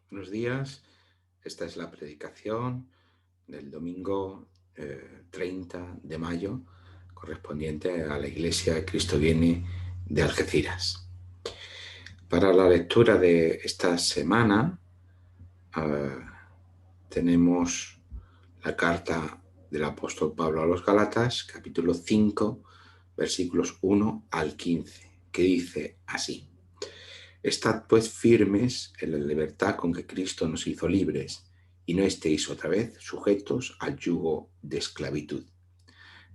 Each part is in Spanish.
Buenos días, esta es la predicación del domingo 30 de mayo, correspondiente a la Iglesia de Cristo Viene de Algeciras. Para la lectura de esta semana tenemos la carta del apóstol Pablo a los Gálatas, capítulo 5, versículos 1 al 15, que dice así: Estad pues firmes en la libertad con que Cristo nos hizo libres, y no estéis otra vez sujetos al yugo de esclavitud.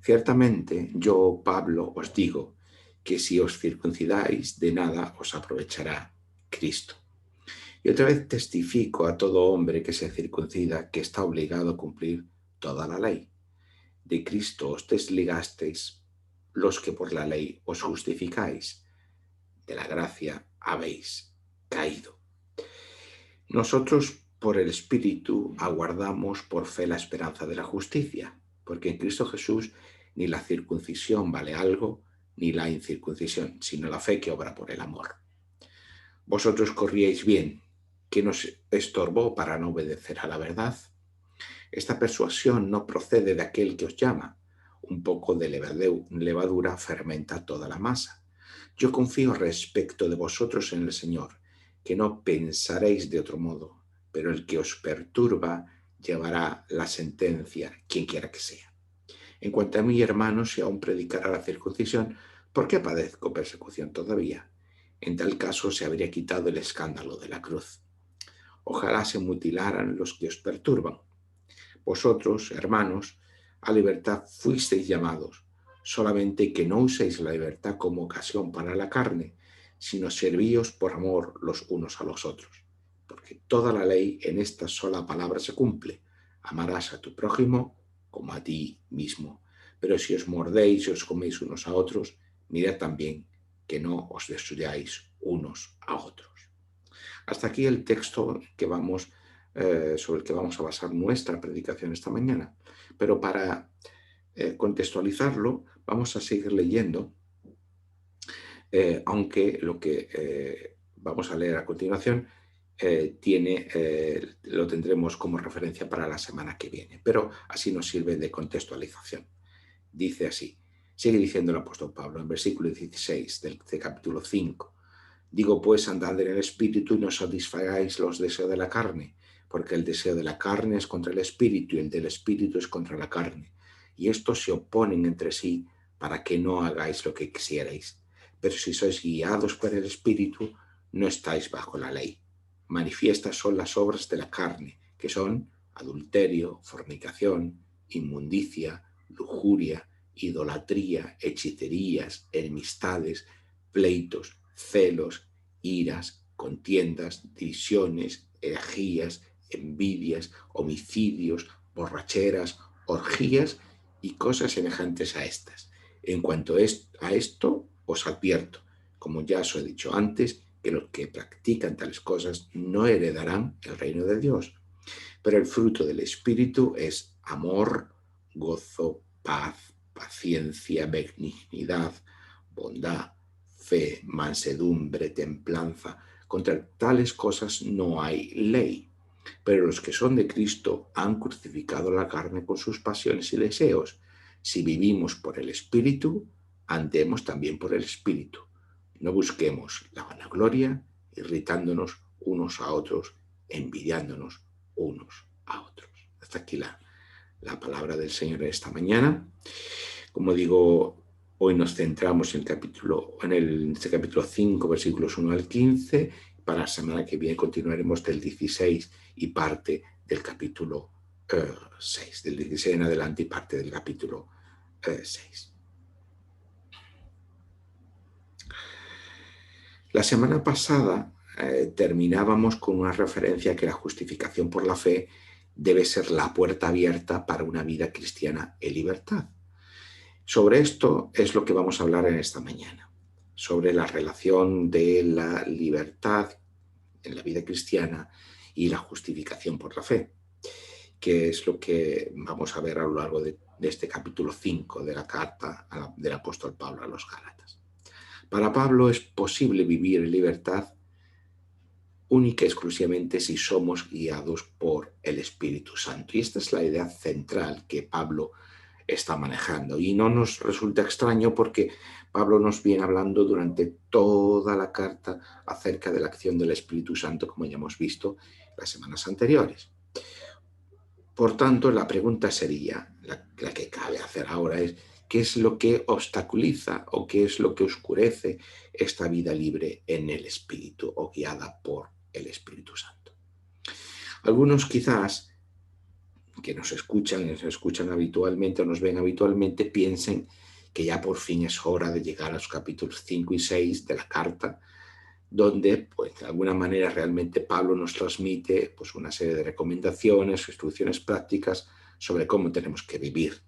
Ciertamente yo, Pablo, os digo que si os circuncidáis, de nada os aprovechará Cristo. Y otra vez testifico a todo hombre que se circuncida que está obligado a cumplir toda la ley. De Cristo os desligasteis los que por la ley os justificáis. De la gracia habéis caído. Nosotros por el Espíritu aguardamos por fe la esperanza de la justicia, porque en Cristo Jesús ni la circuncisión vale algo, ni la incircuncisión, sino la fe que obra por el amor. Vosotros corríais bien, que nos estorbó para no obedecer a la verdad. Esta persuasión no procede de aquel que os llama. Un poco de levadura fermenta toda la masa. Yo confío respecto de vosotros en el Señor, que no pensaréis de otro modo, pero el que os perturba llevará la sentencia, quien quiera que sea. En cuanto a mí, hermanos, si aún predicara la circuncisión, ¿por qué padezco persecución todavía? En tal caso se habría quitado el escándalo de la cruz. Ojalá se mutilaran los que os perturban. Vosotros, hermanos, a libertad fuisteis llamados, solamente que no uséis la libertad como ocasión para la carne, sino servíos por amor los unos a los otros. Porque toda la ley en esta sola palabra se cumple: amarás a tu prójimo como a ti mismo. Pero si os mordéis y os coméis unos a otros, mirad también que no os destruyáis unos a otros. Hasta aquí el texto sobre el que vamos a basar nuestra predicación esta mañana. Pero para contextualizarlo, vamos a seguir leyendo, aunque lo que vamos a leer a continuación lo tendremos como referencia para la semana que viene, pero así nos sirve de contextualización. Dice así, sigue diciendo el apóstol Pablo en versículo 16 del capítulo 5. Digo pues, andad en el Espíritu y no satisfagáis los deseos de la carne, porque el deseo de la carne es contra el Espíritu y el del Espíritu es contra la carne. Y estos se oponen entre sí para que no hagáis lo que quisierais. Pero si sois guiados por el Espíritu, no estáis bajo la ley. Manifiestas son las obras de la carne, que son adulterio, fornicación, inmundicia, lujuria, idolatría, hechicerías, enemistades, pleitos, celos, iras, contiendas, divisiones, herejías, envidias, homicidios, borracheras, orgías y cosas semejantes a estas. En cuanto a esto, os advierto, como ya os he dicho antes, que los que practican tales cosas no heredarán el reino de Dios. Pero el fruto del Espíritu es amor, gozo, paz, paciencia, benignidad, bondad, fe, mansedumbre, templanza. Contra tales cosas no hay ley. Pero los que son de Cristo han crucificado la carne con sus pasiones y deseos. Si vivimos por el Espíritu, andemos también por el Espíritu. No busquemos la vanagloria, irritándonos unos a otros, envidiándonos unos a otros. Hasta aquí la palabra del Señor esta mañana. Como digo, hoy nos centramos en este capítulo 5, versículos 1 al 15. Para la semana que viene continuaremos del 16 y parte del capítulo 6, del 16 en adelante y parte del capítulo 6. La semana pasada terminábamos con una referencia que la justificación por la fe debe ser la puerta abierta para una vida cristiana en libertad. Sobre esto es lo que vamos a hablar en esta mañana, sobre la relación de la libertad en la vida cristiana y la justificación por la fe, que es lo que vamos a ver a lo largo de este capítulo 5 de la carta del apóstol Pablo a los Gálatas. Para Pablo es posible vivir en libertad única y exclusivamente si somos guiados por el Espíritu Santo. Y esta es la idea central que Pablo está manejando. Y no nos resulta extraño porque Pablo nos viene hablando durante toda la carta acerca de la acción del Espíritu Santo, como ya hemos visto las semanas anteriores. Por tanto, la pregunta sería, la que cabe hacer ahora es, ¿qué es lo que obstaculiza o qué es lo que oscurece esta vida libre en el Espíritu o guiada por el Espíritu Santo? Algunos quizás que nos escuchan habitualmente o nos ven habitualmente, piensen que ya por fin es hora de llegar a los capítulos 5 y 6 de la carta, donde pues, de alguna manera realmente Pablo nos transmite pues, una serie de recomendaciones, instrucciones prácticas sobre cómo tenemos que vivir.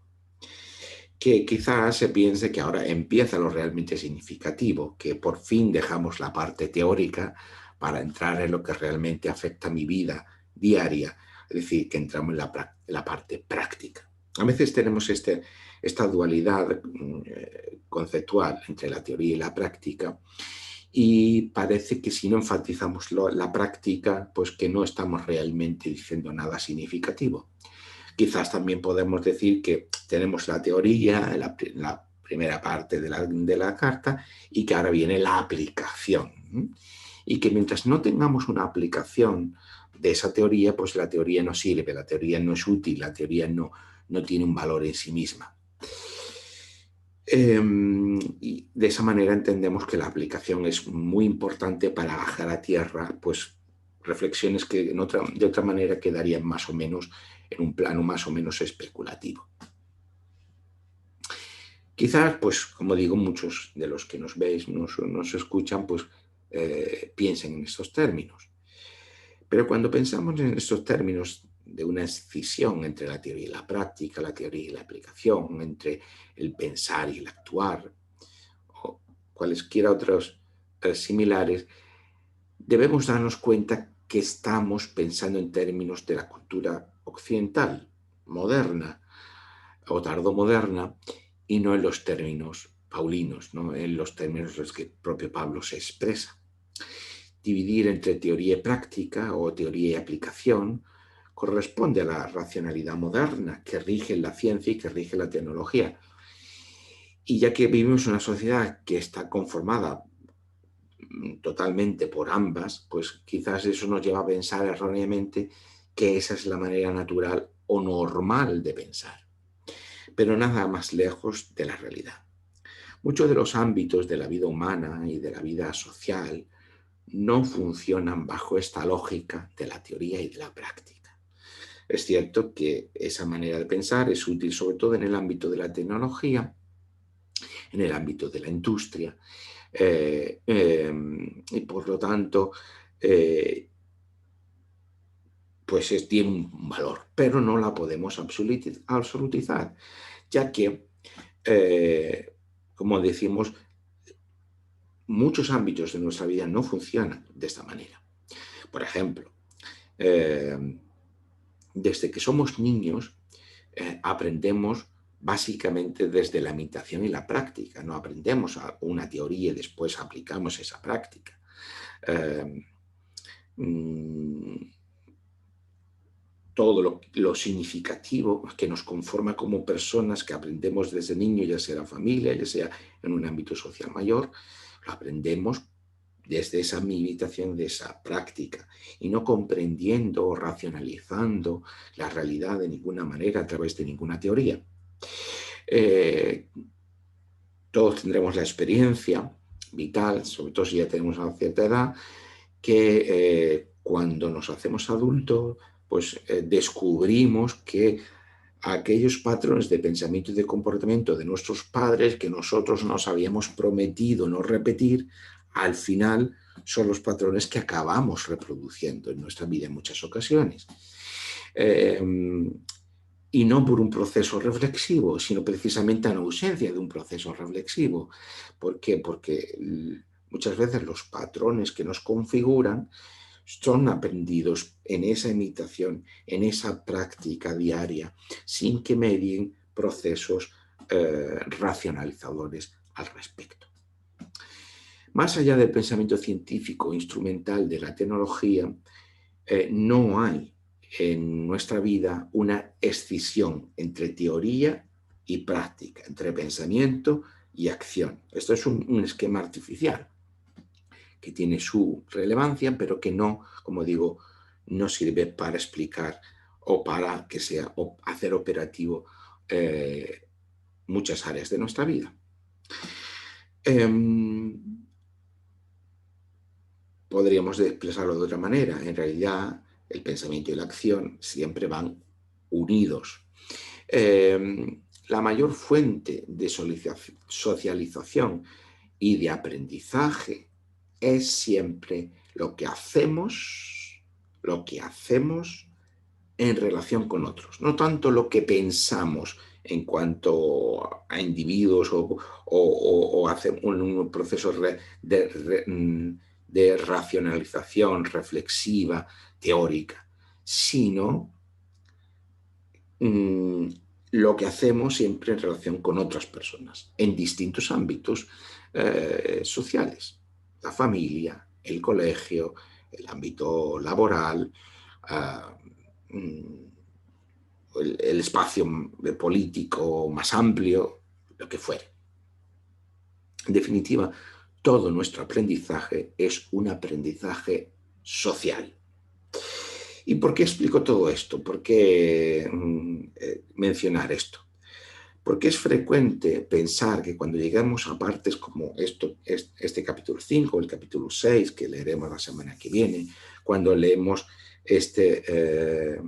Que quizás se piense que ahora empieza lo realmente significativo, que por fin dejamos la parte teórica para entrar en lo que realmente afecta a mi vida diaria, es decir, que entramos en la parte práctica. A veces tenemos esta dualidad conceptual entre la teoría y la práctica, y parece que si no enfatizamos la práctica, pues que no estamos realmente diciendo nada significativo. Quizás también podemos decir que tenemos la teoría, la primera parte de la carta, y que ahora viene la aplicación. Y que mientras no tengamos una aplicación de esa teoría, pues la teoría no sirve, la teoría no es útil, la teoría no tiene un valor en sí misma. Y de esa manera entendemos que la aplicación es muy importante para bajar a tierra pues, reflexiones que de otra manera quedarían más o menos en un plano más o menos especulativo. Quizás, pues, como digo, muchos de los que nos veis, nos escuchan, pues piensen en estos términos. Pero cuando pensamos en estos términos de una escisión entre la teoría y la práctica, la teoría y la aplicación, entre el pensar y el actuar, o cualesquiera otros similares, debemos darnos cuenta que estamos pensando en términos de la cultura occidental, moderna o tardomoderna, y no en los términos paulinos, no en los términos en los que el propio Pablo se expresa. Dividir entre teoría y práctica o teoría y aplicación corresponde a la racionalidad moderna que rige la ciencia y que rige la tecnología. Y ya que vivimos en una sociedad que está conformada totalmente por ambas, pues quizás eso nos lleva a pensar erróneamente que esa es la manera natural o normal de pensar, pero nada más lejos de la realidad. Muchos de los ámbitos de la vida humana y de la vida social no funcionan bajo esta lógica de la teoría y de la práctica. Es cierto que esa manera de pensar es útil sobre todo en el ámbito de la tecnología, en el ámbito de la industria, y por lo tanto pues tiene un valor, pero no la podemos absolutizar, ya que, como decimos, muchos ámbitos de nuestra vida no funcionan de esta manera. Por ejemplo, desde que somos niños aprendemos básicamente desde la imitación y la práctica. No aprendemos una teoría y después aplicamos esa práctica. Todo lo significativo que nos conforma como personas que aprendemos desde niños, ya sea en la familia, ya sea en un ámbito social mayor, lo aprendemos desde esa imitación, de esa práctica, y no comprendiendo o racionalizando la realidad de ninguna manera a través de ninguna teoría. Todos tendremos la experiencia vital, sobre todo si ya tenemos una cierta edad, que cuando nos hacemos adultos, pues descubrimos que aquellos patrones de pensamiento y de comportamiento de nuestros padres que nosotros nos habíamos prometido no repetir, al final son los patrones que acabamos reproduciendo en nuestra vida en muchas ocasiones. Y no por un proceso reflexivo, sino precisamente en ausencia de un proceso reflexivo. ¿Por qué? Porque muchas veces los patrones que nos configuran son aprendidos en esa imitación, en esa práctica diaria, sin que medien procesos racionalizadores al respecto. Más allá del pensamiento científico instrumental de la tecnología, no hay en nuestra vida una escisión entre teoría y práctica, entre pensamiento y acción. Esto es un esquema artificial que tiene su relevancia, pero que no, como digo, no sirve para explicar o para que sea o hacer operativo muchas áreas de nuestra vida. Podríamos expresarlo de otra manera. En realidad, el pensamiento y la acción siempre van unidos. La mayor fuente de socialización y de aprendizaje es siempre lo que hacemos en relación con otros, no tanto lo que pensamos en cuanto a individuos o hace un proceso de racionalización reflexiva, teórica, sino lo que hacemos siempre en relación con otras personas, en distintos ámbitos sociales, la familia, el colegio, el ámbito laboral, el espacio político más amplio, lo que fuere. En definitiva, todo nuestro aprendizaje es un aprendizaje social. ¿Y por qué explico todo esto? ¿Por qué mencionar esto? Porque es frecuente pensar que cuando llegamos a partes como este capítulo 5 o el capítulo 6, que leeremos la semana que viene, cuando leemos este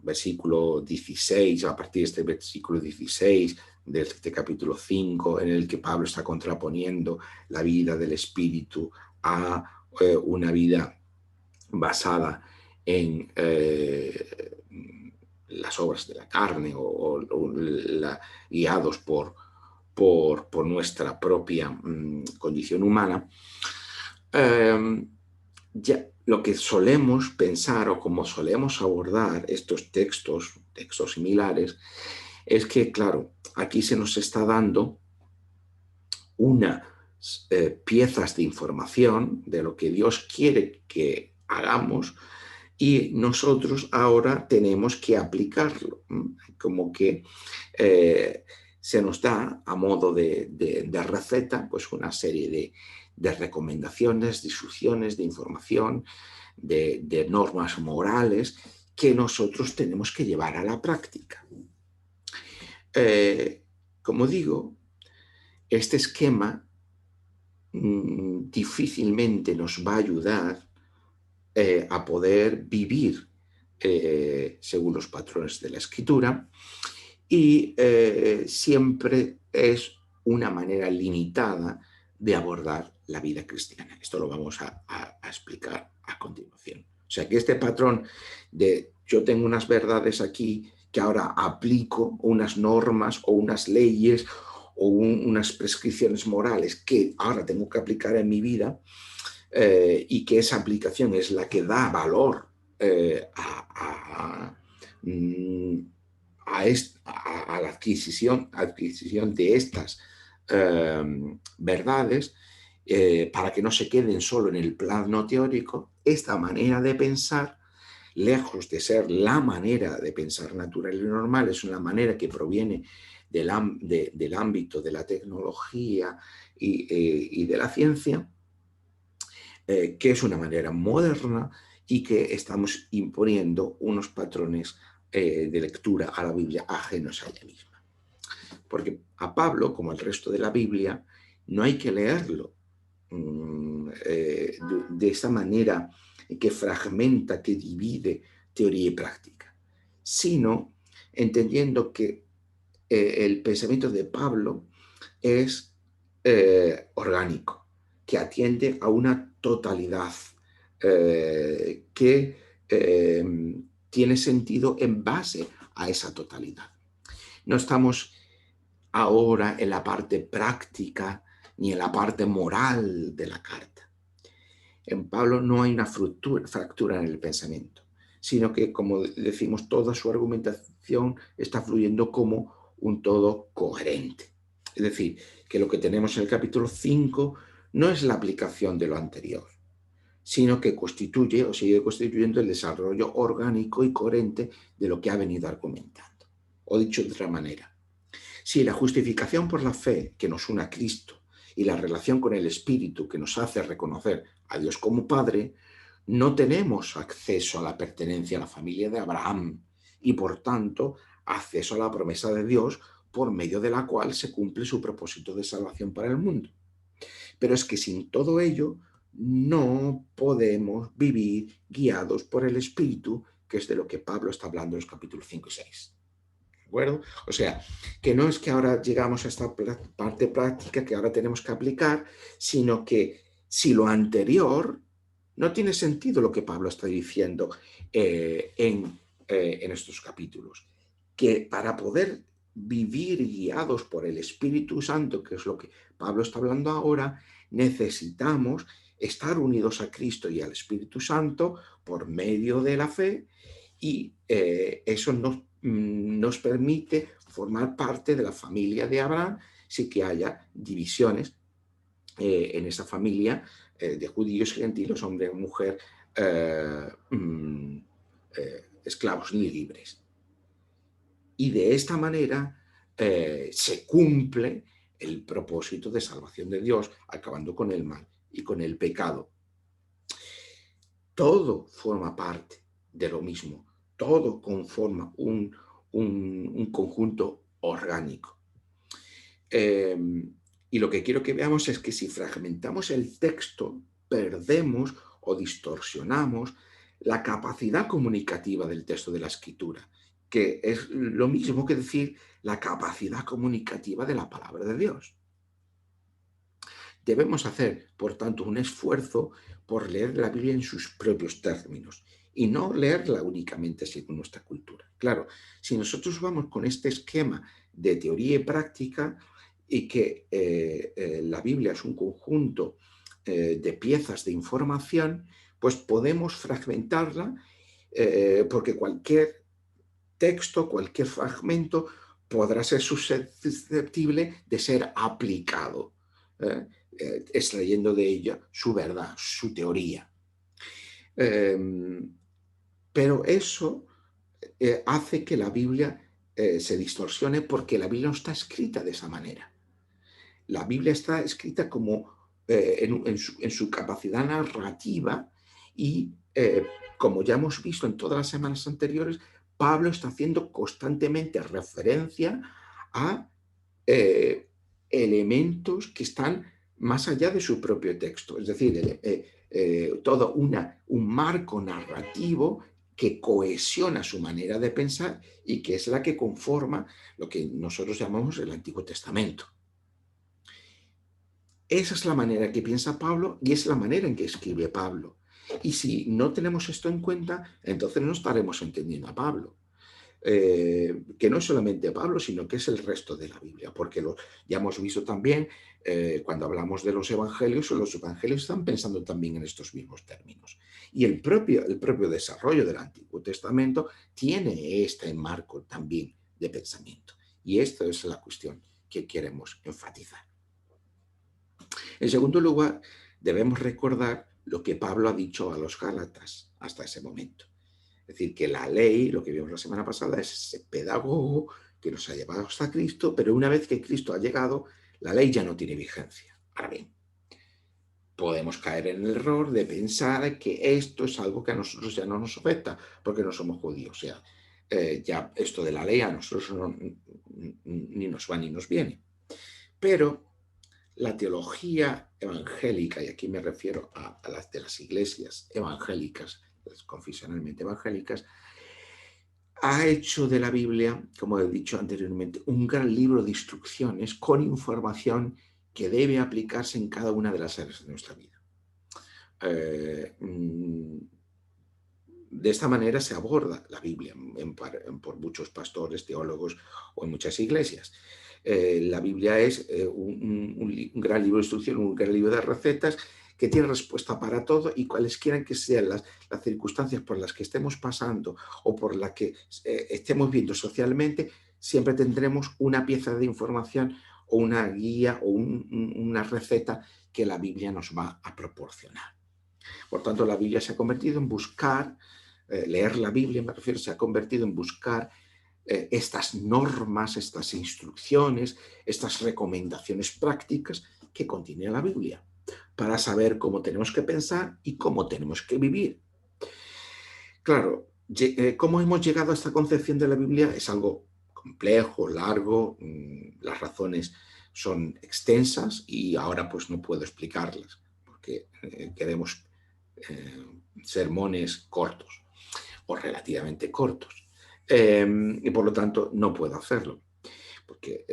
versículo 16, a partir de este versículo 16 de este capítulo 5, en el que Pablo está contraponiendo la vida del Espíritu a una vida basada en las obras de la carne guiados por nuestra propia condición humana, ya lo que solemos pensar o como solemos abordar estos textos similares, es que, claro, aquí se nos está dando unas piezas de información de lo que Dios quiere que hagamos y nosotros ahora tenemos que aplicarlo, como que se nos da a modo de receta pues una serie de recomendaciones, de instrucciones, de información, de normas morales que nosotros tenemos que llevar a la práctica. Como digo, este esquema difícilmente nos va a ayudar a poder vivir según los patrones de la Escritura y siempre es una manera limitada de abordar la vida cristiana. Esto lo vamos a explicar a continuación. O sea que este patrón de yo tengo unas verdades aquí que ahora aplico unas normas o unas leyes o unas prescripciones morales que ahora tengo que aplicar en mi vida, y que esa aplicación es la que da valor a la adquisición de estas verdades, para que no se queden solo en el plano teórico. Esta manera de pensar, lejos de ser la manera de pensar natural y normal, es una manera que proviene del ámbito de la tecnología y de la ciencia, que es una manera moderna y que estamos imponiendo unos patrones de lectura a la Biblia ajenos a ella misma. Porque a Pablo, como al resto de la Biblia, no hay que leerlo de esa manera que fragmenta, que divide teoría y práctica, sino entendiendo que el pensamiento de Pablo es orgánico, que atiende a una totalidad, que tiene sentido en base a esa totalidad. No estamos ahora en la parte práctica ni en la parte moral de la carta. En Pablo no hay una fractura en el pensamiento, sino que, como decimos, toda su argumentación está fluyendo como un todo coherente. Es decir, que lo que tenemos en el capítulo 5 no es la aplicación de lo anterior, sino que constituye o sigue constituyendo el desarrollo orgánico y coherente de lo que ha venido argumentando. O dicho de otra manera, si la justificación por la fe que nos une a Cristo y la relación con el Espíritu que nos hace reconocer a Dios como Padre, no tenemos acceso a la pertenencia a la familia de Abraham y, por tanto, acceso a la promesa de Dios por medio de la cual se cumple su propósito de salvación para el mundo. Pero es que sin todo ello no podemos vivir guiados por el Espíritu, que es de lo que Pablo está hablando en los capítulos 5 y 6. ¿De acuerdo? O sea, que no es que ahora llegamos a esta parte práctica que ahora tenemos que aplicar, sino que si lo anterior no tiene sentido lo que Pablo está diciendo en estos capítulos, que para poder vivir guiados por el Espíritu Santo, que es lo que Pablo está hablando ahora, necesitamos estar unidos a Cristo y al Espíritu Santo por medio de la fe, y eso nos permite formar parte de la familia de Abraham, sin que haya divisiones en esa familia de judíos, gentiles, hombre, mujer, esclavos ni libres. Y de esta manera se cumple el propósito de salvación de Dios, acabando con el mal y con el pecado. Todo forma parte de lo mismo, todo conforma un conjunto orgánico. Y lo que quiero que veamos es que si fragmentamos el texto, perdemos o distorsionamos la capacidad comunicativa del texto de la Escritura, que es lo mismo que decir la capacidad comunicativa de la palabra de Dios. Debemos hacer, por tanto, un esfuerzo por leer la Biblia en sus propios términos y no leerla únicamente según nuestra cultura. Claro, si nosotros vamos con este esquema de teoría y práctica y que la Biblia es un conjunto de piezas de información, pues podemos fragmentarla porque cualquier texto, cualquier fragmento podrá ser susceptible de ser aplicado, extrayendo de ella su verdad, su teoría. Pero eso hace que la Biblia se distorsione porque la Biblia no está escrita de esa manera. La Biblia está escrita como en su capacidad narrativa y como ya hemos visto en todas las semanas anteriores, Pablo está haciendo constantemente referencia a elementos que están más allá de su propio texto, es decir, todo un marco narrativo que cohesiona su manera de pensar y que es la que conforma lo que nosotros llamamos el Antiguo Testamento. Esa es la manera que piensa Pablo y es la manera en que escribe Pablo. Y si no tenemos esto en cuenta, entonces no estaremos entendiendo a Pablo. Que no es solamente Pablo, sino que es el resto de la Biblia, porque ya hemos visto también, cuando hablamos de los evangelios están pensando también en estos mismos términos. Y el propio desarrollo del Antiguo Testamento tiene este marco también de pensamiento. Y esta es la cuestión que queremos enfatizar. En segundo lugar, debemos recordar lo que Pablo ha dicho a los Gálatas hasta ese momento. Es decir, que la ley, lo que vimos la semana pasada, es ese pedagogo que nos ha llevado hasta Cristo, pero una vez que Cristo ha llegado, la ley ya no tiene vigencia. Ahora bien, podemos caer en el error de pensar que esto es algo que a nosotros ya no nos afecta, porque no somos judíos. O sea, ya esto de la ley a nosotros ni nos va ni nos viene. Pero la teología evangélica, y aquí me refiero a las de las iglesias evangélicas, las confesionalmente evangélicas, ha hecho de la Biblia, como he dicho anteriormente, un gran libro de instrucciones con información que debe aplicarse en cada una de las áreas de nuestra vida. De esta manera se aborda la Biblia por muchos pastores, teólogos o en muchas iglesias. La Biblia es un gran libro de instrucción, un gran libro de recetas que tiene respuesta para todo, y cualesquiera que sean las circunstancias por las que estemos pasando o por las que estemos viendo socialmente, siempre tendremos una pieza de información o una guía o una receta que la Biblia nos va a proporcionar. Por tanto, la Biblia se ha convertido en buscar, leer la Biblia, me refiero, se ha convertido en buscar estas normas, estas instrucciones, estas recomendaciones prácticas que contiene la Biblia, para saber cómo tenemos que pensar y cómo tenemos que vivir. Claro, cómo hemos llegado a esta concepción de la Biblia es algo complejo, largo, las razones son extensas y ahora pues no puedo explicarlas porque queremos sermones cortos o relativamente cortos. Y por lo tanto no puedo hacerlo. Porque,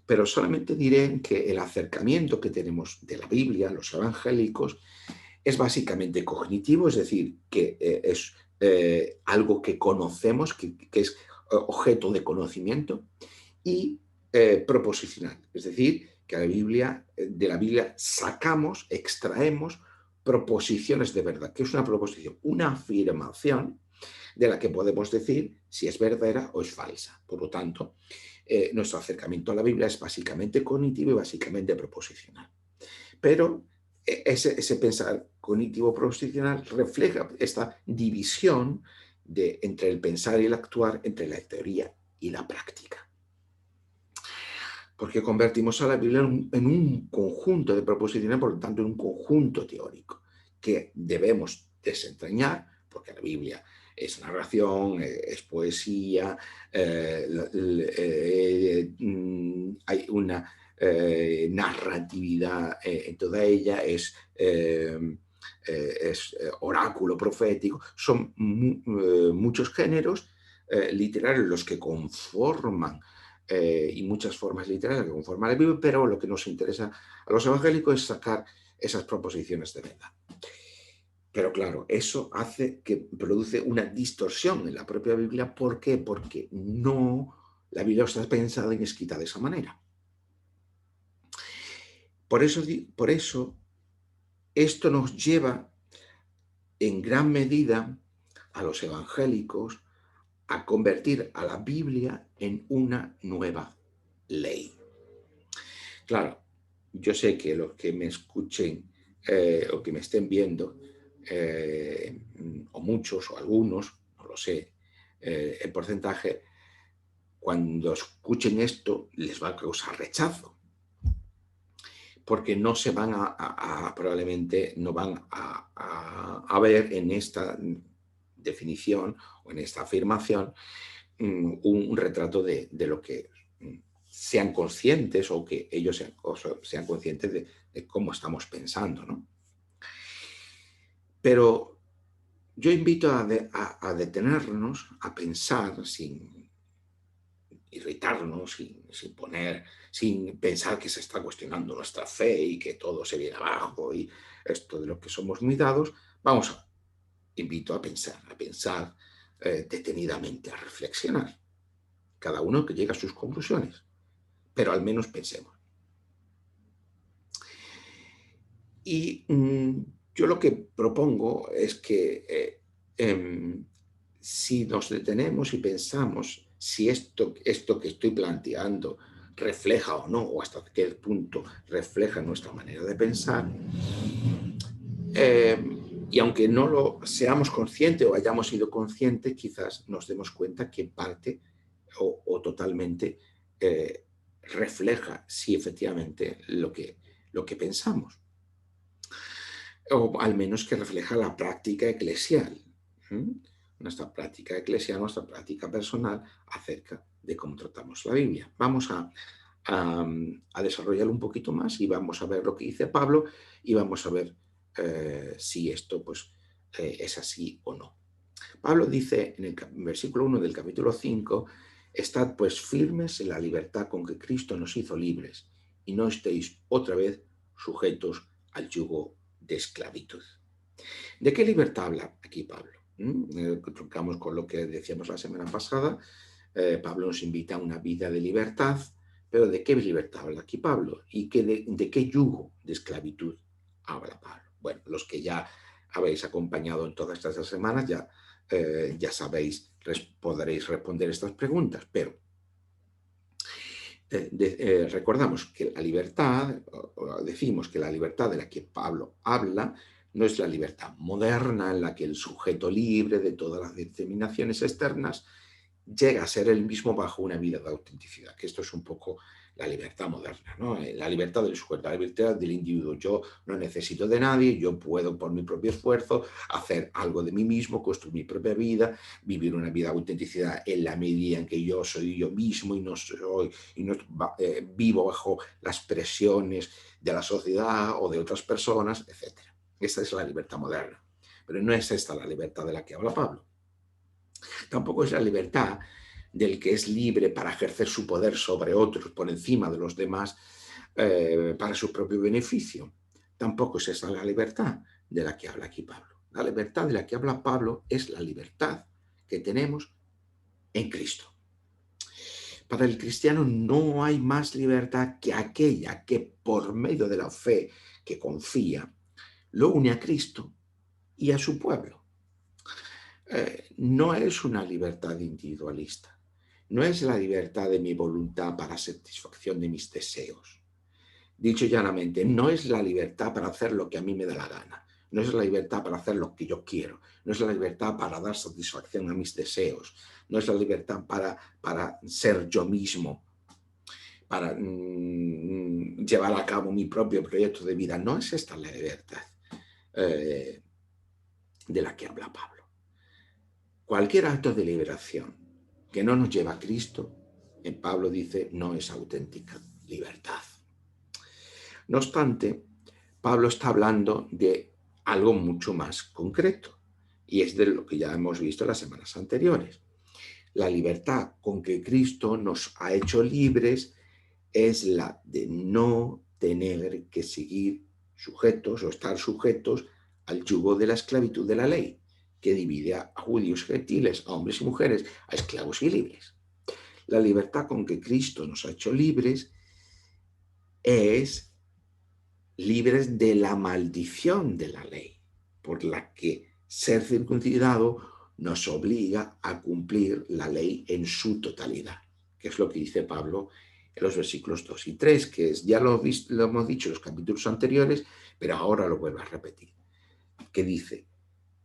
pero solamente diré que el acercamiento que tenemos de la Biblia, los evangélicos, es básicamente cognitivo, es decir, que es algo que conocemos, que es objeto de conocimiento, y proposicional, es decir, que de la Biblia sacamos, extraemos proposiciones de verdad. ¿Qué es una proposición? Una afirmación de la que podemos decir si es verdadera o es falsa. Por lo tanto, nuestro acercamiento a la Biblia es básicamente cognitivo y básicamente proposicional. Pero ese pensar cognitivo proposicional refleja esta división entre el pensar y el actuar, entre la teoría y la práctica. Porque convertimos a la Biblia en un conjunto de proposiciones, por lo tanto, en un conjunto teórico que debemos desentrañar, porque la Biblia es narración, es poesía, hay una narratividad en toda ella, es oráculo profético, son muchos géneros literarios los que conforman y muchas formas literarias que conforman la Biblia, pero lo que nos interesa a los evangélicos es sacar esas proposiciones de verdad. Pero claro, eso hace que produce una distorsión en la propia Biblia. ¿Por qué? Porque la Biblia está pensada y escrita de esa manera. Por eso esto nos lleva en gran medida a los evangélicos a convertir a la Biblia en una nueva ley. Claro, yo sé que los que me escuchen o que me estén viendo, o muchos o algunos, no lo sé, el porcentaje, cuando escuchen esto les va a causar rechazo, porque no se van probablemente no van a ver en esta definición o en esta afirmación un retrato de lo que sean conscientes o que ellos sean conscientes de cómo estamos pensando, ¿no? Pero yo invito a detenernos, a pensar sin irritarnos, sin pensar que se está cuestionando nuestra fe y que todo se viene abajo y esto de lo que somos muy dados. Invito a pensar detenidamente, a reflexionar. Cada uno que llegue a sus conclusiones, pero al menos pensemos. Y yo lo que propongo es que si nos detenemos y pensamos si esto que estoy planteando refleja o no, o hasta qué punto refleja nuestra manera de pensar, y aunque no lo seamos conscientes o hayamos sido conscientes, quizás nos demos cuenta que en parte o totalmente refleja si efectivamente lo que pensamos, o al menos que refleja la práctica eclesial, nuestra práctica eclesial, nuestra práctica personal acerca de cómo tratamos la Biblia. Vamos a desarrollarlo un poquito más y vamos a ver lo que dice Pablo y vamos a ver si esto pues, es así o no. Pablo dice en el versículo 1 del capítulo 5, estad pues firmes en la libertad con que Cristo nos hizo libres y no estéis otra vez sujetos al yugo de esclavitud. ¿De qué libertad habla aquí Pablo? Truncamos con lo que decíamos la semana pasada. Pablo nos invita a una vida de libertad, pero ¿de qué libertad habla aquí Pablo? ¿Y de qué yugo de esclavitud habla Pablo? Bueno, los que ya habéis acompañado en todas estas semanas ya sabéis, podréis responder estas preguntas, pero recordamos que la libertad, o decimos que la libertad de la que Pablo habla, no es la libertad moderna en la que el sujeto libre de todas las determinaciones externas llega a ser el mismo bajo una vida de autenticidad, que esto es un poco la libertad moderna, ¿no? La libertad del sujeto, la libertad del individuo. Yo no necesito de nadie, yo puedo por mi propio esfuerzo hacer algo de mí mismo, construir mi propia vida, vivir una vida de autenticidad en la medida en que yo soy yo mismo y no soy y no vivo bajo las presiones de la sociedad o de otras personas, etc. Esta es la libertad moderna. Pero no es esta la libertad de la que habla Pablo. Tampoco es la libertad del que es libre para ejercer su poder sobre otros por encima de los demás para su propio beneficio. Tampoco es esa la libertad de la que habla aquí Pablo. La libertad de la que habla Pablo es la libertad que tenemos en Cristo. Para el cristiano no hay más libertad que aquella que por medio de la fe que confía lo une a Cristo y a su pueblo. No es una libertad individualista, no es la libertad de mi voluntad para satisfacción de mis deseos. Dicho llanamente, no es la libertad para hacer lo que a mí me da la gana, no es la libertad para hacer lo que yo quiero, no es la libertad para dar satisfacción a mis deseos, no es la libertad para ser yo mismo, para llevar a cabo mi propio proyecto de vida. No es esta la libertad de la que habla Pablo. Cualquier acto de liberación que no nos lleva a Cristo, en Pablo dice, no es auténtica libertad. No obstante, Pablo está hablando de algo mucho más concreto, y es de lo que ya hemos visto las semanas anteriores. La libertad con que Cristo nos ha hecho libres es la de no tener que seguir sujetos o estar sujetos al yugo de la esclavitud de la ley, que divide a judíos y gentiles, a hombres y mujeres, a esclavos y libres. La libertad con que Cristo nos ha hecho libres es libres de la maldición de la ley, por la que ser circuncidado nos obliga a cumplir la ley en su totalidad, que es lo que dice Pablo en los versículos 2 y 3, que es, ya lo hemos dicho en los capítulos anteriores, pero ahora lo vuelvo a repetir, que dice,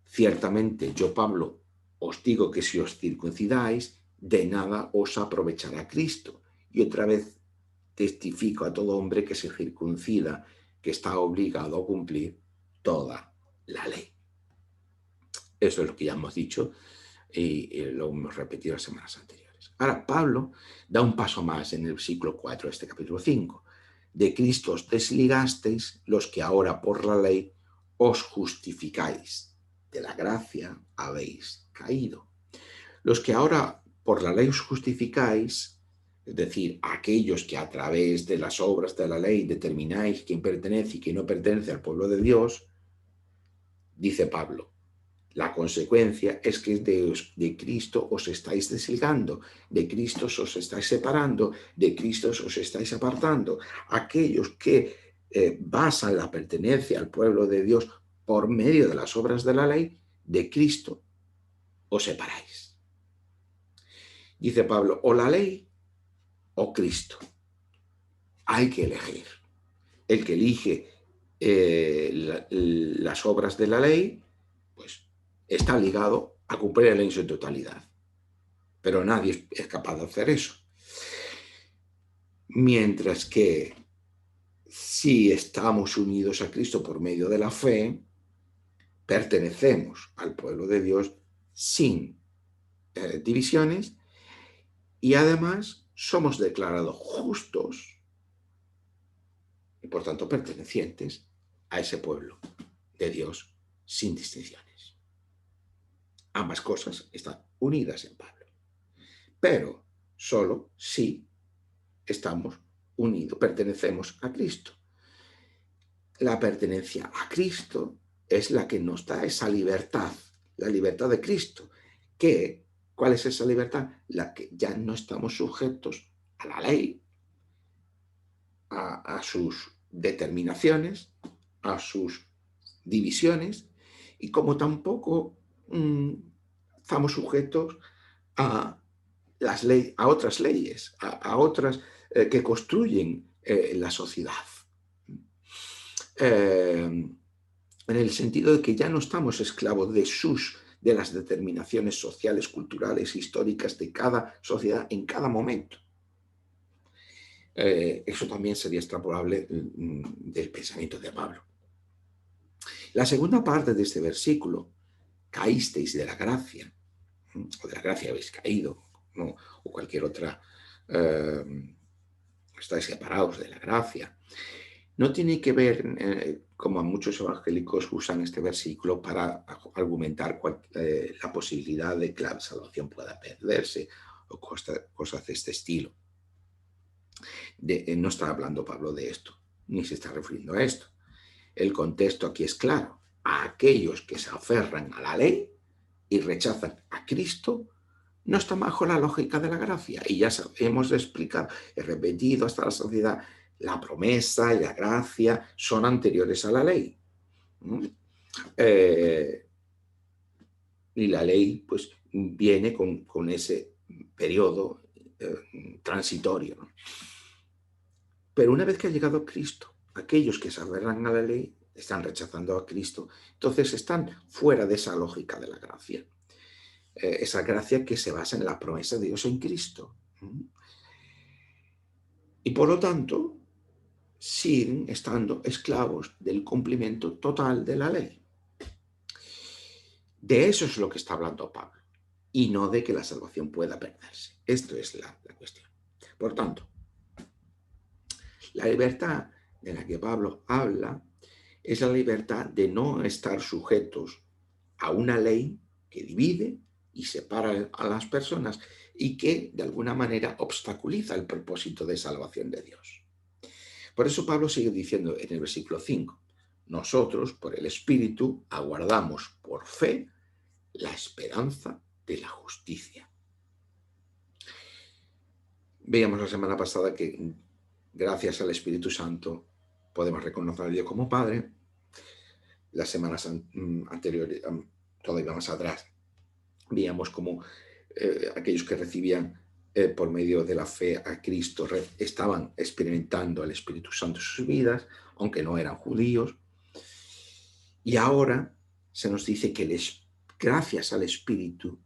ciertamente yo, Pablo, os digo que si os circuncidáis, de nada os aprovechará Cristo. Y otra vez testifico a todo hombre que se circuncida, que está obligado a cumplir toda la ley. Eso es lo que ya hemos dicho y lo hemos repetido las semanas anteriores. Ahora, Pablo da un paso más en el versículo 4 de este capítulo 5. De Cristo os desligasteis los que ahora por la ley os justificáis. De la gracia habéis caído. Los que ahora por la ley os justificáis, es decir, aquellos que a través de las obras de la ley determináis quién pertenece y quién no pertenece al pueblo de Dios, dice Pablo, la consecuencia es que de Cristo os estáis desligando, de Cristo os estáis separando, de Cristo os estáis apartando. Aquellos que basan la pertenencia al pueblo de Dios por medio de las obras de la ley, de Cristo os separáis. Dice Pablo, o la ley o Cristo. Hay que elegir. El que elige las obras de la ley, pues está ligado a cumplir la ley en su totalidad. Pero nadie es capaz de hacer eso. Mientras que si estamos unidos a Cristo por medio de la fe, pertenecemos al pueblo de Dios sin divisiones y además somos declarados justos y por tanto pertenecientes a ese pueblo de Dios sin distinciones. Ambas cosas están unidas en Pablo, pero solo si estamos unidos, pertenecemos a Cristo. La pertenencia a Cristo es la que nos da esa libertad, la libertad de Cristo. ¿Cuál es esa libertad? La que ya no estamos sujetos a la ley, a sus determinaciones, a sus divisiones, y como tampoco estamos sujetos a otras leyes, a otras que construyen la sociedad. En el sentido de que ya no estamos esclavos de las determinaciones sociales, culturales, históricas de cada sociedad en cada momento. Eso también sería extrapolable del pensamiento de Pablo. La segunda parte de este versículo, caísteis de la gracia, o de la gracia habéis caído, ¿no? O cualquier otra, estáis separados de la gracia, no tiene que ver, como muchos evangélicos usan este versículo para argumentar la posibilidad de que la salvación pueda perderse o cosas de este estilo. No está hablando Pablo de esto, ni se está refiriendo a esto. El contexto aquí es claro. A aquellos que se aferran a la ley y rechazan a Cristo, no está bajo la lógica de la gracia. Y ya hemos explicado, he repetido hasta la saciedad, la promesa y la gracia son anteriores a la ley. Y la ley pues viene con ese periodo transitorio, ¿no? Pero una vez que ha llegado Cristo, aquellos que se aferran a la ley están rechazando a Cristo, entonces están fuera de esa lógica de la gracia. Esa gracia que se basa en la promesa de Dios en Cristo. Y por lo tanto, siguen estando esclavos del cumplimiento total de la ley. De eso es lo que está hablando Pablo, y no de que la salvación pueda perderse. Esto es la cuestión. Por tanto, la libertad de la que Pablo habla es la libertad de no estar sujetos a una ley que divide y separa a las personas y que de alguna manera obstaculiza el propósito de salvación de Dios. Por eso Pablo sigue diciendo en el versículo 5, nosotros por el Espíritu aguardamos por fe la esperanza de la justicia. Veíamos la semana pasada que gracias al Espíritu Santo podemos reconocer a Dios como Padre. Las semanas anteriores, todavía más atrás, veíamos cómo aquellos que recibían por medio de la fe a Cristo estaban experimentando al Espíritu Santo en sus vidas, aunque no eran judíos. Y ahora se nos dice que gracias al Espíritu,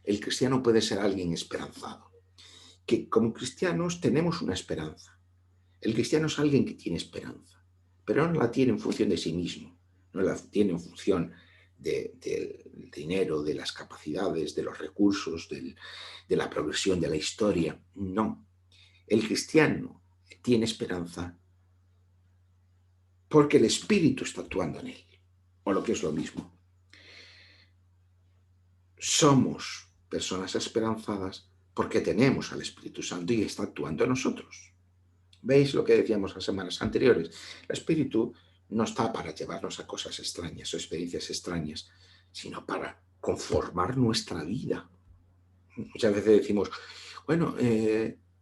el cristiano puede ser alguien esperanzado. Que como cristianos tenemos una esperanza. El cristiano es alguien que tiene esperanza, pero no la tiene en función de sí mismo, no la tiene en función del dinero, de las capacidades, de los recursos, de la progresión de la historia. No. El cristiano tiene esperanza porque el Espíritu está actuando en él, o lo que es lo mismo. Somos personas esperanzadas porque tenemos al Espíritu Santo y está actuando en nosotros. ¿Veis lo que decíamos las semanas anteriores? El Espíritu no está para llevarnos a cosas extrañas o experiencias extrañas, sino para conformar nuestra vida. Muchas veces decimos, bueno,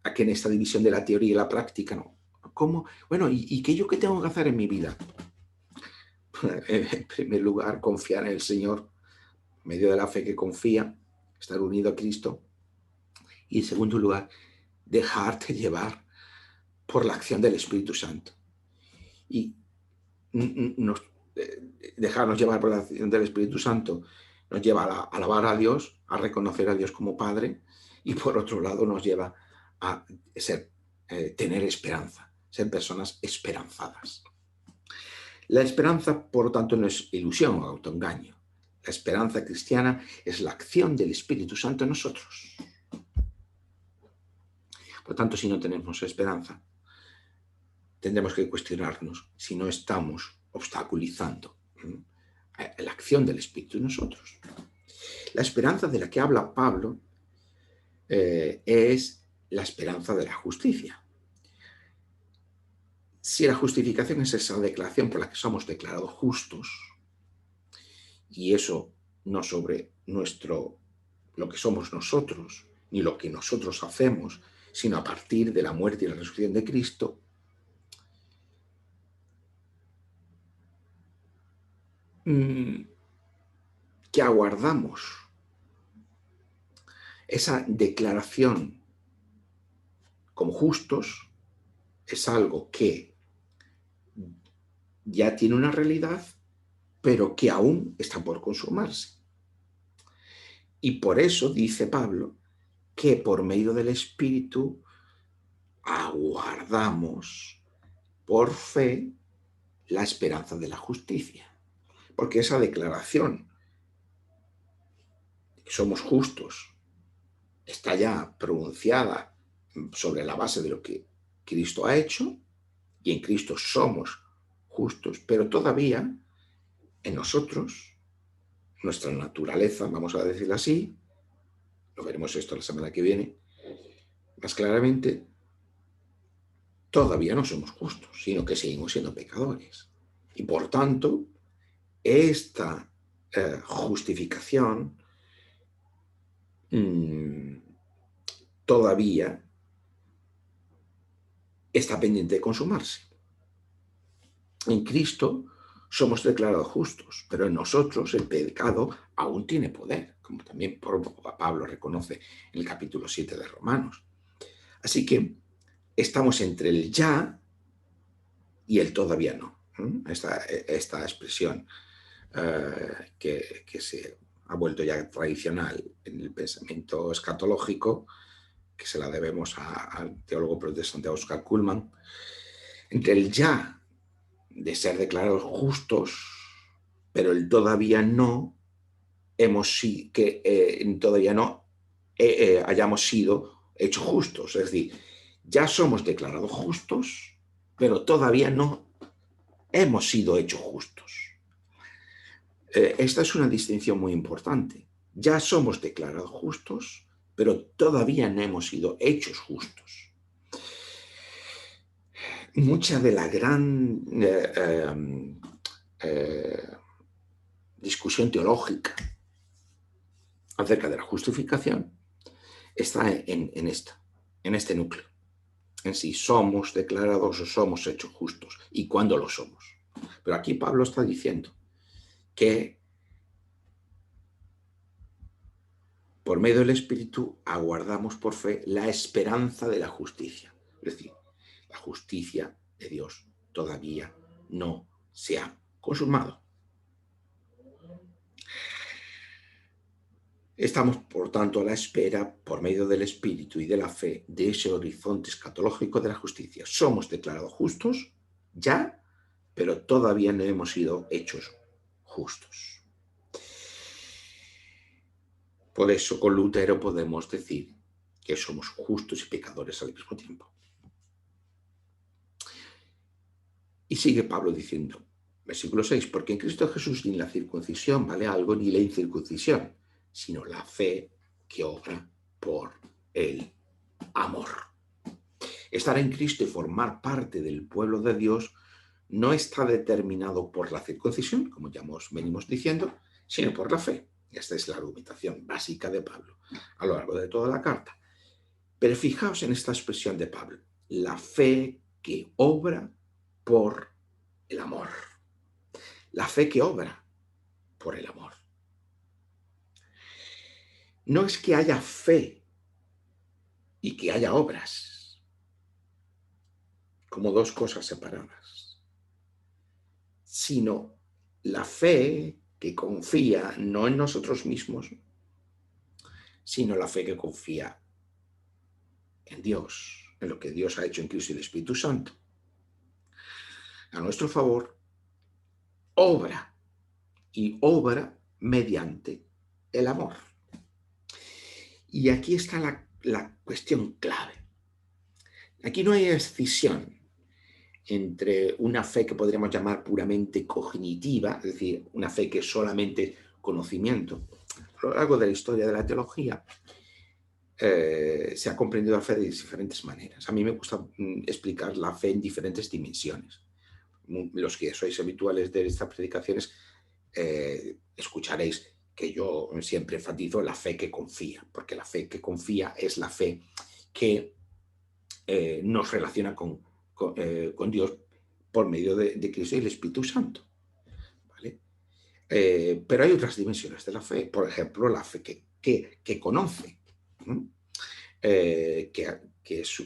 aquí en esta división de la teoría y la práctica, ¿no? ¿Cómo? Bueno, ¿y qué yo qué tengo que hacer en mi vida? En primer lugar, confiar en el Señor, en medio de la fe que confía, estar unido a Cristo. Y en segundo lugar, dejarte llevar por la acción del Espíritu Santo. Y dejarnos llevar por la acción del Espíritu Santo nos lleva a alabar a Dios, a reconocer a Dios como Padre, y por otro lado nos lleva a tener esperanza, ser personas esperanzadas. La esperanza, por lo tanto, no es ilusión o autoengaño. La esperanza cristiana es la acción del Espíritu Santo en nosotros. Por tanto, si no tenemos esperanza, tendremos que cuestionarnos si no estamos obstaculizando la acción del Espíritu en nosotros. La esperanza de la que habla Pablo es la esperanza de la justicia. Si la justificación es esa declaración por la que somos declarados justos, y eso no sobre lo que somos nosotros, ni lo que nosotros hacemos, sino a partir de la muerte y la resurrección de Cristo, que aguardamos esa declaración como justos, es algo que ya tiene una realidad, pero que aún está por consumarse. Y por eso dice Pablo que por medio del Espíritu aguardamos por fe la esperanza de la justicia. Porque esa declaración de que somos justos está ya pronunciada sobre la base de lo que Cristo ha hecho, y en Cristo somos justos, pero todavía en nosotros, nuestra naturaleza, vamos a decirlo así, lo veremos esto la semana que viene, más claramente, todavía no somos justos, sino que seguimos siendo pecadores. Y por tanto, esta justificación todavía está pendiente de consumarse. En Cristo somos declarados justos, pero en nosotros el pecado aún tiene poder, como también Pablo reconoce en el capítulo 7 de Romanos. Así que estamos entre el ya y el todavía no. Esta expresión que se ha vuelto ya tradicional en el pensamiento escatológico, que se la debemos al teólogo protestante Oscar Cullmann, entre el ya de ser declarados justos, pero el todavía no todavía no hayamos sido hechos justos. Es decir, ya somos declarados justos, pero todavía no hemos sido hechos justos. Esta es una distinción muy importante. Ya somos declarados justos, pero todavía no hemos sido hechos justos. Mucha de la gran discusión teológica acerca de la justificación está en este núcleo, en si somos declarados o somos hechos justos y cuándo lo somos. Pero aquí Pablo está diciendo que por medio del Espíritu aguardamos por fe la esperanza de la justicia. Es decir, la justicia de Dios todavía no se ha consumado. Estamos, por tanto, a la espera, por medio del Espíritu y de la fe, de ese horizonte escatológico de la justicia. Somos declarados justos ya, pero todavía no hemos sido hechos justos. Por eso, con Lutero podemos decir que somos justos y pecadores al mismo tiempo. Y sigue Pablo diciendo, versículo 6, porque en Cristo Jesús ni la circuncisión vale algo, ni la incircuncisión, sino la fe que obra por el amor. Estar en Cristo y formar parte del pueblo de Dios no está determinado por la circuncisión, como ya venimos diciendo, sino por la fe. Esta es la argumentación básica de Pablo a lo largo de toda la carta. Pero fijaos en esta expresión de Pablo, la fe que obra por el amor. La fe que obra por el amor. No es que haya fe y que haya obras, como dos cosas separadas, sino la fe que confía no en nosotros mismos, sino la fe que confía en Dios, en lo que Dios ha hecho en Cristo y el Espíritu Santo. A nuestro favor, obra y obra mediante el amor. Y aquí está la cuestión clave. Aquí no hay escisión entre una fe que podríamos llamar puramente cognitiva, es decir, una fe que es solamente conocimiento. A lo largo de la historia de la teología se ha comprendido la fe de diferentes maneras. A mí me gusta explicar la fe en diferentes dimensiones. Los que sois habituales de estas predicaciones escucharéis que yo siempre enfatizo la fe que confía, porque la fe que confía es la fe que nos relaciona con Dios por medio de Cristo y el Espíritu Santo. ¿Vale? Pero hay otras dimensiones de la fe, por ejemplo, la fe que conoce, que que es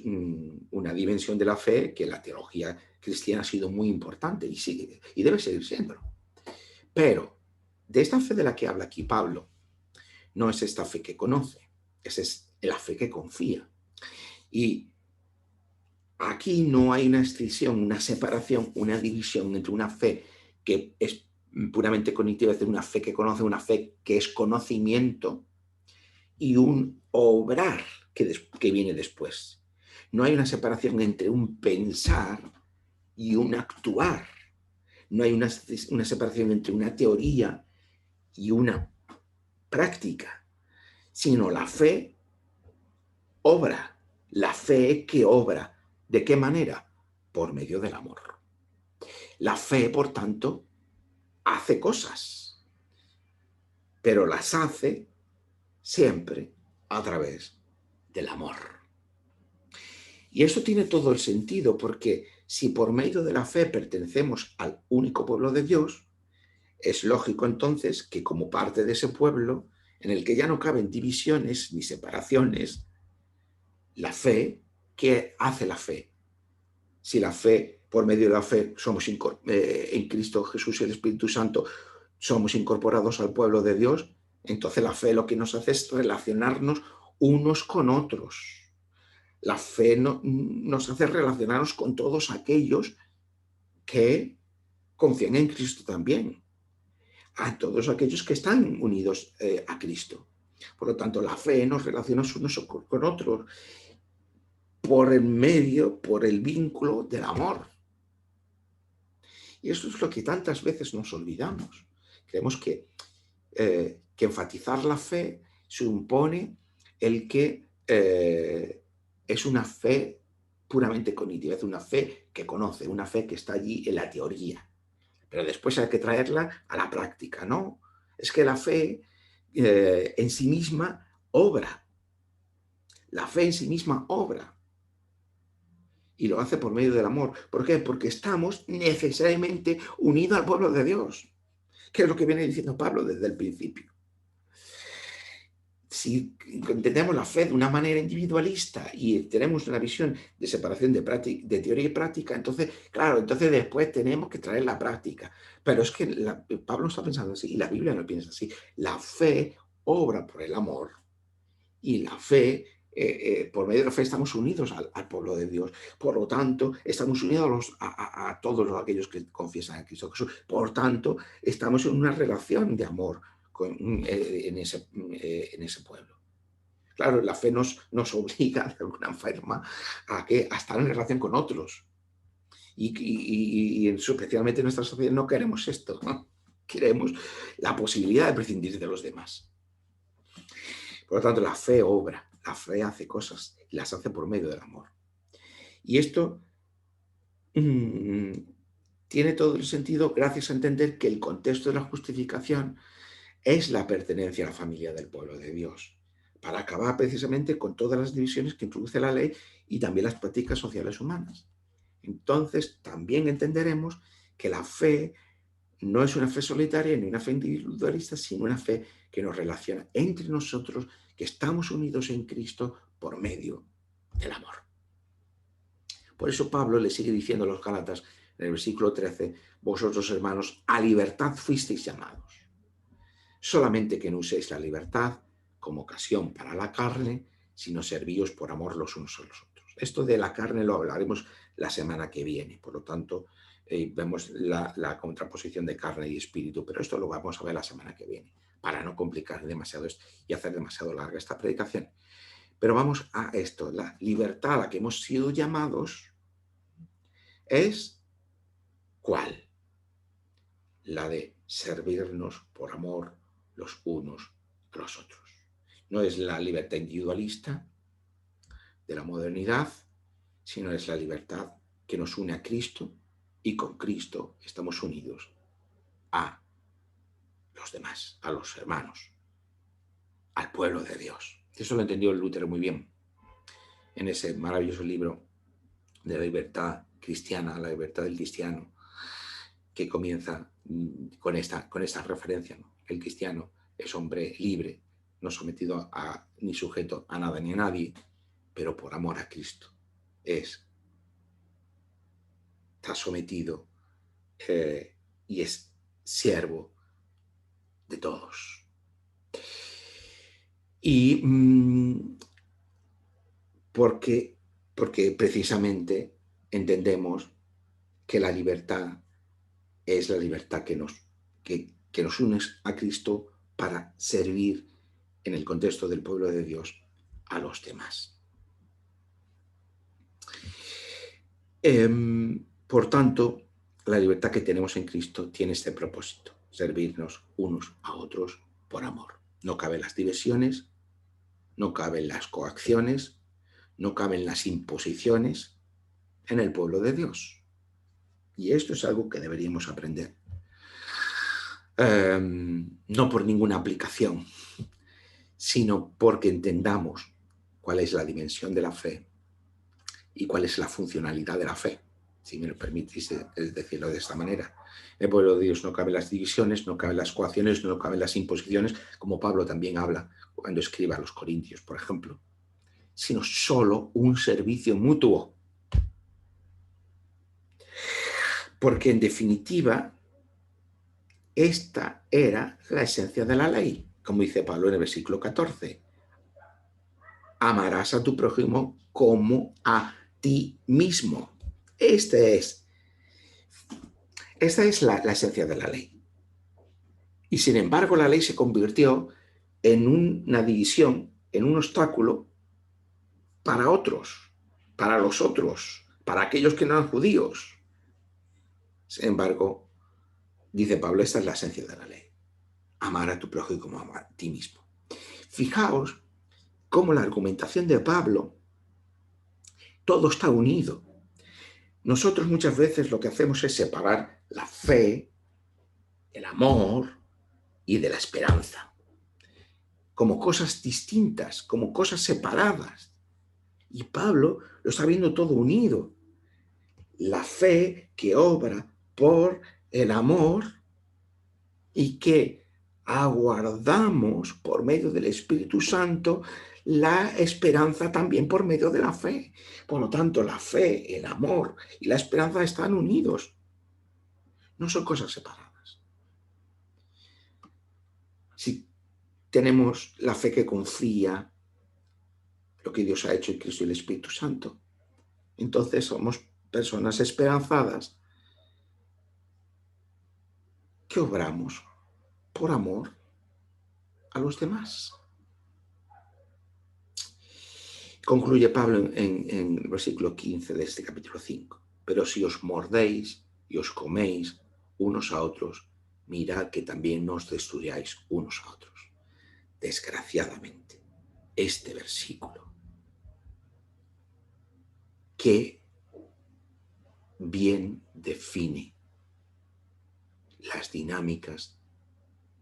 una dimensión de la fe que en la teología cristiana ha sido muy importante y, sigue, y debe seguir siéndolo. Pero de esta fe de la que habla aquí Pablo, no es esta fe que conoce, es la fe que confía. Y aquí no hay una escisión, una separación, una división entre una fe que es puramente cognitiva, es decir, una fe que conoce, una fe que es conocimiento, y un obrar que viene después. No hay una separación entre un pensar y un actuar. No hay una separación entre una teoría y una práctica, sino la fe obra. La fe que obra. ¿De qué manera? Por medio del amor. La fe, por tanto, hace cosas, pero las hace siempre a través del amor. Y eso tiene todo el sentido, porque si por medio de la fe pertenecemos al único pueblo de Dios, es lógico entonces que como parte de ese pueblo, en el que ya no caben divisiones ni separaciones, la fe, ¿qué hace la fe? Si la fe, por medio de la fe, somos en Cristo Jesús y el Espíritu Santo, somos incorporados al pueblo de Dios, entonces la fe lo que nos hace es relacionarnos unos con otros. La fe nos hace relacionarnos con todos aquellos que confían en Cristo también, a todos aquellos que están unidos a Cristo. Por lo tanto, la fe nos relaciona unos con otros por el medio, por el vínculo del amor. Y eso es lo que tantas veces nos olvidamos. Creemos que enfatizar la fe supone el que es una fe puramente cognitiva, es una fe que conoce, una fe que está allí en la teoría. Pero después hay que traerla a la práctica, ¿no? Es que la fe en sí misma obra. La fe en sí misma obra. Y lo hace por medio del amor. ¿Por qué? Porque estamos necesariamente unidos al pueblo de Dios, que es lo que viene diciendo Pablo desde el principio. Si entendemos la fe de una manera individualista y tenemos una visión de separación de teoría y práctica, entonces, claro, entonces después tenemos que traer la práctica. Pero es que Pablo está pensando así y la Biblia no piensa así. La fe obra por el amor y la fe, por medio de la fe estamos unidos al pueblo de Dios. Por lo tanto, estamos unidos a todos aquellos que confiesan a Cristo Jesús. Por tanto, estamos en una relación de amor en ese pueblo. Claro, la fe nos obliga de alguna forma a estar en relación con otros. Y especialmente en nuestra sociedad no queremos esto, ¿no? Queremos la posibilidad de prescindir de los demás. Por lo tanto, la fe obra, la fe hace cosas y las hace por medio del amor. Y esto tiene todo el sentido gracias a entender que el contexto de la justificación es la pertenencia a la familia del pueblo de Dios, para acabar precisamente con todas las divisiones que introduce la ley y también las prácticas sociales humanas. Entonces, también entenderemos que la fe no es una fe solitaria ni una fe individualista, sino una fe que nos relaciona entre nosotros, que estamos unidos en Cristo por medio del amor. Por eso Pablo le sigue diciendo a los Gálatas en el versículo 13, vosotros hermanos, a libertad fuisteis llamados. Solamente que no uséis la libertad como ocasión para la carne, sino servíos por amor los unos a los otros. Esto de la carne lo hablaremos la semana que viene, por lo tanto, vemos la contraposición de carne y espíritu, pero esto lo vamos a ver la semana que viene, para no complicar demasiado esto y hacer demasiado larga esta predicación. Pero vamos a esto, la libertad a la que hemos sido llamados es ¿cuál? La de servirnos por amor los unos a los otros. No es la libertad individualista de la modernidad, sino es la libertad que nos une a Cristo y con Cristo estamos unidos a los demás, a los hermanos, al pueblo de Dios. Eso lo entendió Lutero muy bien en ese maravilloso libro de la libertad cristiana, la libertad del cristiano, que comienza con esta referencia, ¿no? El cristiano es hombre libre, no sometido ni sujeto a nada ni a nadie, pero por amor a Cristo. Está sometido y es siervo de todos. Y porque precisamente entendemos que la libertad es la libertad que nos une a Cristo para servir en el contexto del pueblo de Dios a los demás. Por tanto, la libertad que tenemos en Cristo tiene este propósito: servirnos unos a otros por amor. No caben las divisiones, no caben las coacciones, no caben las imposiciones en el pueblo de Dios. Y esto es algo que deberíamos aprender. No por ninguna aplicación, sino porque entendamos cuál es la dimensión de la fe y cuál es la funcionalidad de la fe, si me lo permitís decirlo de esta manera. En el pueblo de Dios no caben las divisiones, no caben las coacciones, no caben las imposiciones, como Pablo también habla cuando escribe a los Corintios, por ejemplo, sino solo un servicio mutuo. Porque en definitiva, esta era la esencia de la ley, como dice Pablo en el versículo 14. Amarás a tu prójimo como a ti mismo. Esta es la esencia de la ley. Y sin embargo, la ley se convirtió en una división, en un obstáculo para otros, para los otros, para aquellos que no eran judíos. Sin embargo, dice Pablo, esta es la esencia de la ley: amar a tu prójimo como a ti mismo. Fijaos cómo la argumentación de Pablo, todo está unido. Nosotros muchas veces lo que hacemos es separar la fe, el amor y de la esperanza, como cosas distintas, como cosas separadas. Y Pablo lo está viendo todo unido. La fe que obra por el amor y que aguardamos por medio del Espíritu Santo la esperanza también por medio de la fe. Por lo tanto, la fe, el amor y la esperanza están unidos. No son cosas separadas. Si tenemos la fe que confía lo que Dios ha hecho en Cristo y el Espíritu Santo, entonces somos personas esperanzadas que obramos por amor a los demás. Concluye Pablo en el versículo 15 de este capítulo 5. Pero si os mordéis y os coméis unos a otros, mirad que también no os destruyáis unos a otros. Desgraciadamente, este versículo, que bien define las dinámicas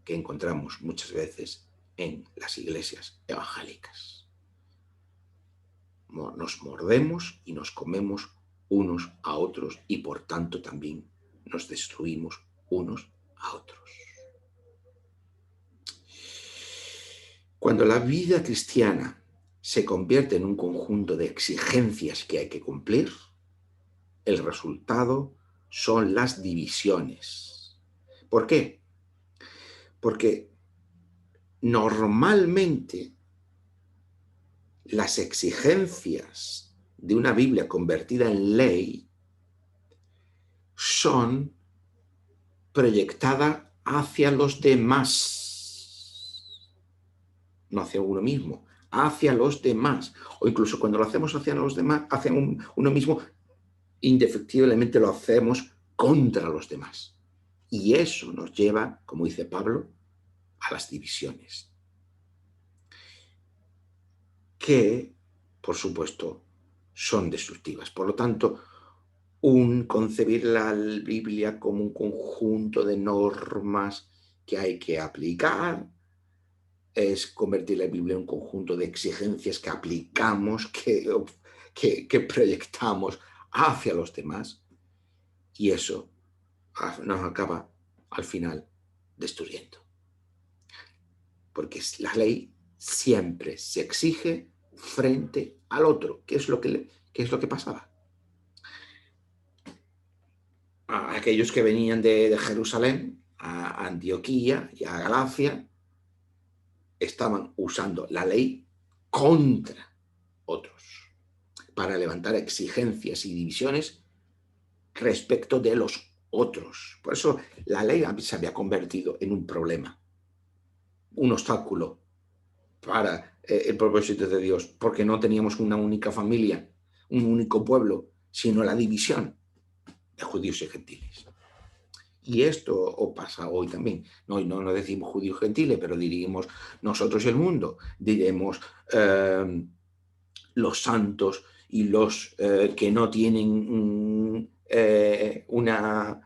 que encontramos muchas veces en las iglesias evangélicas. Nos mordemos y nos comemos unos a otros y por tanto también nos destruimos unos a otros. Cuando la vida cristiana se convierte en un conjunto de exigencias que hay que cumplir, el resultado son las divisiones. ¿Por qué? Porque normalmente las exigencias de una Biblia convertida en ley son proyectadas hacia los demás, no hacia uno mismo, hacia los demás. O incluso cuando lo hacemos hacia los demás, hacia uno mismo, indefectiblemente lo hacemos contra los demás. Y eso nos lleva, como dice Pablo, a las divisiones, que, por supuesto, son destructivas. Por lo tanto, concebir la Biblia como un conjunto de normas que hay que aplicar es convertir la Biblia en un conjunto de exigencias que aplicamos, que proyectamos hacia los demás, y eso nos acaba al final destruyendo. Porque la ley siempre se exige frente al otro. ¿Qué es lo que pasaba? A aquellos que venían de Jerusalén a Antioquía y a Galacia estaban usando la ley contra otros para levantar exigencias y divisiones respecto de los otros. Por eso la ley se había convertido en un problema, un obstáculo para el propósito de Dios, porque no teníamos una única familia, un único pueblo, sino la división de judíos y gentiles. Y esto pasa hoy también. No decimos judíos gentiles, pero diríamos nosotros y el mundo. Diremos los santos y los que no tienen una...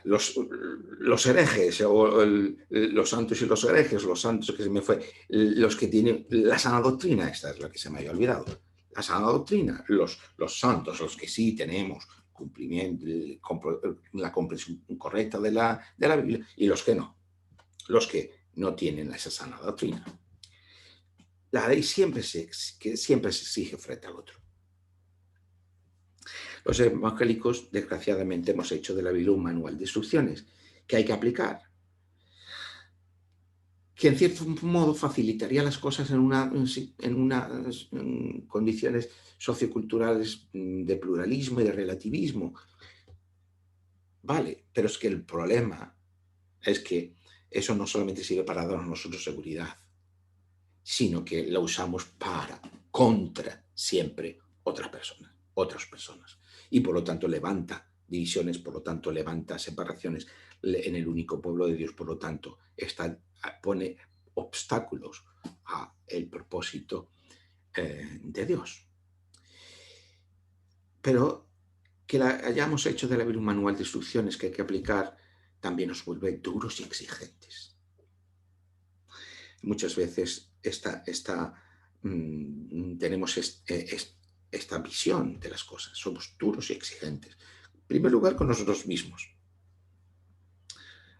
los herejes, o los santos y los herejes, los santos que se me fue, los que tienen la sana doctrina, esta es la que se me había olvidado, la sana doctrina, los santos, los que sí tenemos cumplimiento, la comprensión correcta de la Biblia, y los que no tienen esa sana doctrina. La ley siempre se exige frente al otro. Los evangélicos, desgraciadamente, hemos hecho de la Biblia un manual de instrucciones que hay que aplicar, que en cierto modo facilitaría las cosas en unas condiciones socioculturales de pluralismo y de relativismo. Vale, pero es que el problema es que eso no solamente sirve para darnos a nosotros seguridad, sino que lo usamos contra siempre otras personas. Y por lo tanto levanta divisiones, por lo tanto levanta separaciones en el único pueblo de Dios, por lo tanto pone obstáculos al propósito de Dios. Pero que hayamos hecho de la Biblia un manual de instrucciones que hay que aplicar también nos vuelve duros y exigentes. Muchas veces tenemos esta visión de las cosas, somos duros y exigentes. En primer lugar, con nosotros mismos.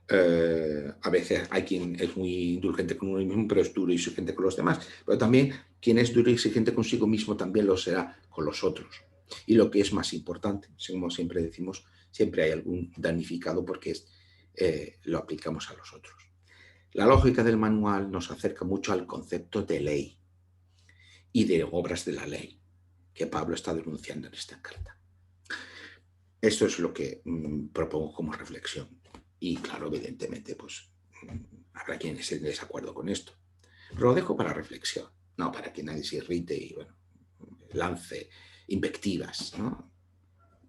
A veces hay quien es muy indulgente con uno mismo, pero es duro y exigente con los demás. Pero también quien es duro y exigente consigo mismo también lo será con los otros. Y lo que es más importante, como siempre decimos, siempre hay algún damnificado porque lo aplicamos a los otros. La lógica del manual nos acerca mucho al concepto de ley y de obras de la ley que Pablo está denunciando en esta carta. Esto es lo que propongo como reflexión. Y claro, evidentemente, pues habrá quienes estén en desacuerdo con esto. Pero lo dejo para reflexión, no para que nadie se irrite y lance invectivas, ¿no?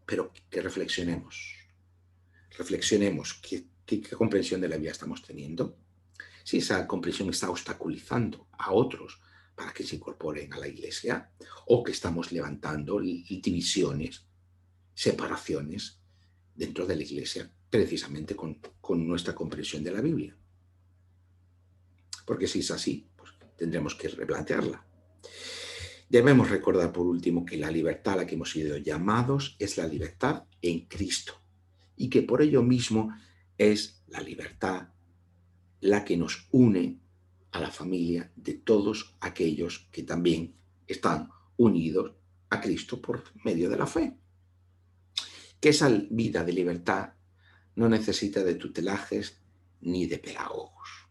Pero que reflexionemos. Reflexionemos qué comprensión de la vida estamos teniendo. Si esa comprensión está obstaculizando a otros para que se incorporen a la Iglesia, o que estamos levantando divisiones, separaciones dentro de la Iglesia, precisamente con nuestra comprensión de la Biblia. Porque si es así, pues tendremos que replantearla. Debemos recordar, por último, que la libertad a la que hemos sido llamados es la libertad en Cristo, y que por ello mismo es la libertad la que nos une a la familia de todos aquellos que también están unidos a Cristo por medio de la fe. Que esa vida de libertad no necesita de tutelajes ni de pedagogos,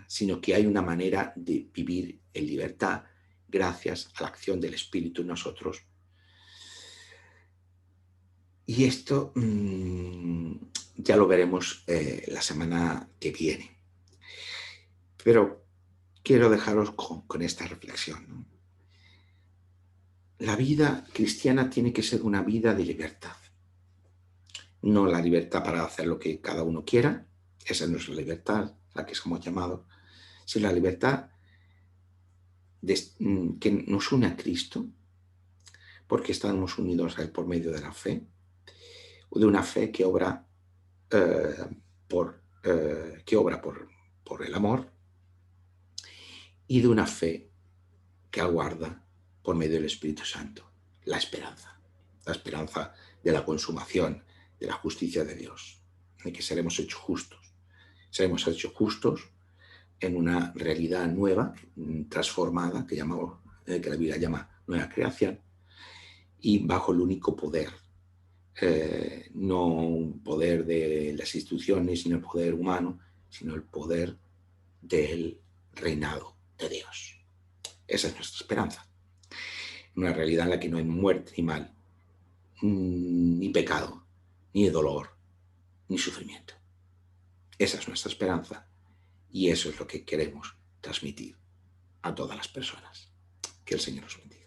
sino que hay una manera de vivir en libertad gracias a la acción del Espíritu en nosotros. Y esto ya lo veremos la semana que viene. Pero quiero dejaros con esta reflexión, ¿no? La vida cristiana tiene que ser una vida de libertad. No la libertad para hacer lo que cada uno quiera, esa no es la libertad, la que somos llamados, sino la libertad que nos une a Cristo, porque estamos unidos a Él por medio de la fe, o de una fe que obra por el amor, y de una fe que aguarda por medio del Espíritu Santo la esperanza de la consumación de la justicia de Dios, de que seremos hechos justos, Seremos hechos justos en una realidad nueva, transformada, que la Biblia llama nueva creación, y bajo el único poder, no un poder de las instituciones, sino el poder humano, sino el poder del reinado de Dios. Esa es nuestra esperanza. Una realidad en la que no hay muerte ni mal, ni pecado, ni dolor, ni sufrimiento. Esa es nuestra esperanza y eso es lo que queremos transmitir a todas las personas. Que el Señor os bendiga.